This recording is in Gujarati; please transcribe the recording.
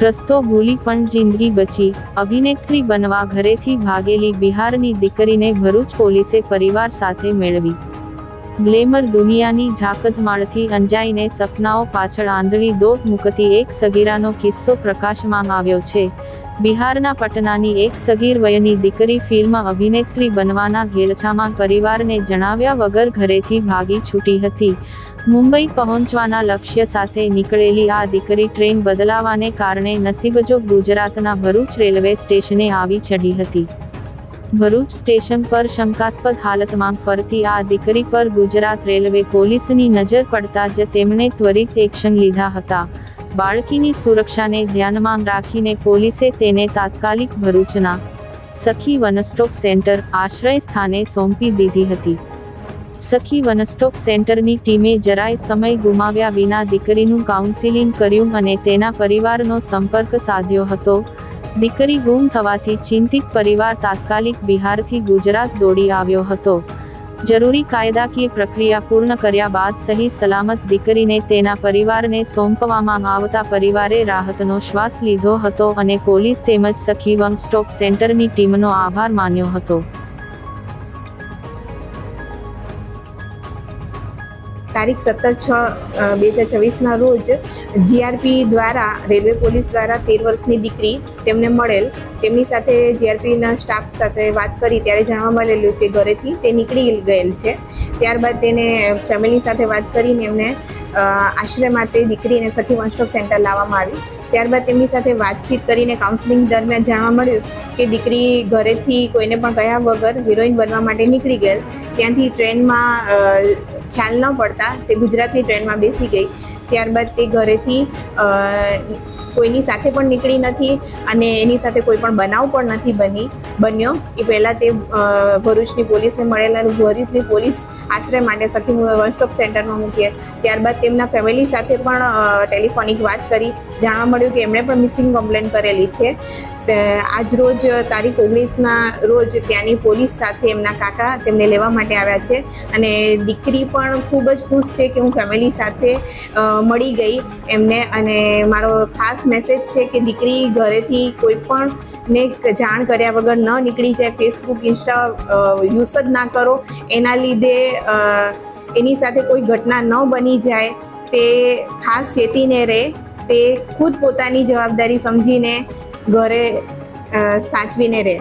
રસ્તો ભૂલી પણ જિંદગી બચી. અભિનેત્રી બનવા ઘરેથી ભાગેલી બિહારની દીકરીને ભરૂચ પોલીસે પરિવાર સાથે મેળવી. ગ્લેમર દુનિયાની ઝાકઝમાળથી અંજાઈને સપનાઓ પાછળ આંધળી દોટ મૂકતી એક સગીરાનો કિસ્સો પ્રકાશમાં આવ્યો છે. બિહારના પટનાની એક સગીર વયની દીકરી ફિલ્મ અભિનેત્રી બનવાના ઘેલછામાં પરિવારને જણાવ્યા વગર ઘરેથી ભાગી છૂટી હતી. મુંબઈ પહોંચવાના લક્ષ્ય સાથે નીકળેલી આ દીકરી ટ્રેન બદલાવાને કારણે નસીબજોગ ગુજરાતના ભરૂચ રેલવે સ્ટેશને આવી ચઢી હતી. ભરૂચ સ્ટેશન પર શંકાસ્પદ હાલતમાં ફરતી આ દીકરી પર ગુજરાત રેલવે પોલીસની નજર પડતા જ તેમણે ત્વરિત એક્શન લીધા હતા. બાળકીની સુરક્ષાને ધ્યાનમાં રાખીને પોલીસે તેને તાત્કાલિક ભરૂચના સખી વન સ્ટોપ સેન્ટર આશ્રય સ્થાને સોંપી દીધી હતી. સખી વન સ્ટોપ સેન્ટરની ટીમે જરાય સમય ગુમાવ્યા વિના દીકરીનું કાઉન્સિલિંગ કર્યું અને તેના પરિવારનો સંપર્ક સાધ્યો હતો. દીકરી ગુમ થવાથી ચિંતિત પરિવાર તાત્કાલિક બિહારથી ગુજરાત દોડી આવ્યો હતો. જરૂરી કાયદાકીય પ્રક્રિયા પૂર્ણ કર્યા બાદ સહી સલામત દીકરીને તેના પરિવારને સોંપવામાં આવતા પરિવારે રાહતનો શ્વાસ લીધો હતો અને પોલીસ તેમજ સખી વન સ્ટોપ સેન્ટરની ટીમનો આભાર માન્યો હતો. તારીખ 17/6/2024 રોજ જીઆરપી દ્વારા રેલવે પોલીસ દ્વારા 13 વર્ષની દીકરી તેમને મળેલ. તેમની સાથે જીઆરપીના સ્ટાફ સાથે વાત કરી ત્યારે જાણવા મળેલું કે ઘરેથી તે નીકળી ગયેલ છે. ત્યારબાદ તેને ફેમિલી સાથે વાત કરીને એમને આશ્રય માટે દીકરીને સખી વન સ્ટોપ સેન્ટર લાવવામાં આવી. ત્યારબાદ તેમની સાથે વાતચીત કરીને કાઉન્સેલિંગ દરમિયાન જાણવા મળ્યું કે દીકરી ઘરેથી કોઈને પણ કહ્યા વગર હિરોઈન બનવા માટે નીકળી ગયેલ. ત્યાંથી ટ્રેનમાં ખ્યાલ ન પડતા તે ગુજરાતની ટ્રેનમાં બેસી ગઈ. ત્યારબાદ તે ઘરેથી કોઈની સાથે પણ નીકળી નથી અને એની સાથે કોઈ પણ બનાવ પણ નથી બન્યો. એ પહેલાં તે ભરૂચની પોલીસને મળેલા ભરૂચની પોલીસ આશ્રય માટે સખી વન સ્ટોપ સેન્ટરમાં મૂકીએ. ત્યારબાદ તેમના ફેમિલી સાથે પણ ટેલિફોનિક વાત કરી જાણવા મળ્યું કે એમણે પણ મિસિંગ કમ્પ્લેન કરેલી છે. આજ રોજ તારીખ 19ના રોજ ત્યાંની પોલીસ સાથે એમના કાકા તેમને લેવા માટે આવ્યા છે અને દીકરી પણ ખૂબ જ ખુશ છે કે હું ફેમિલી સાથે મળી ગઈ એમને. અને મારો ખાસ મેસેજ છે કે દીકરી ઘરેથી કોઈ પણ ને જાણ કર્યા વગર ન નીકળી જાય. ફેસબુક ઇન્સ્ટા યુઝ જ ના કરો. એના લીધે એની સાથે કોઈ ઘટના ન બની જાય તે ખાસ ચેતીને રહે. તે ખુદ પોતાની જવાબદારી સમજીને ઘરે સાચવીને રહે.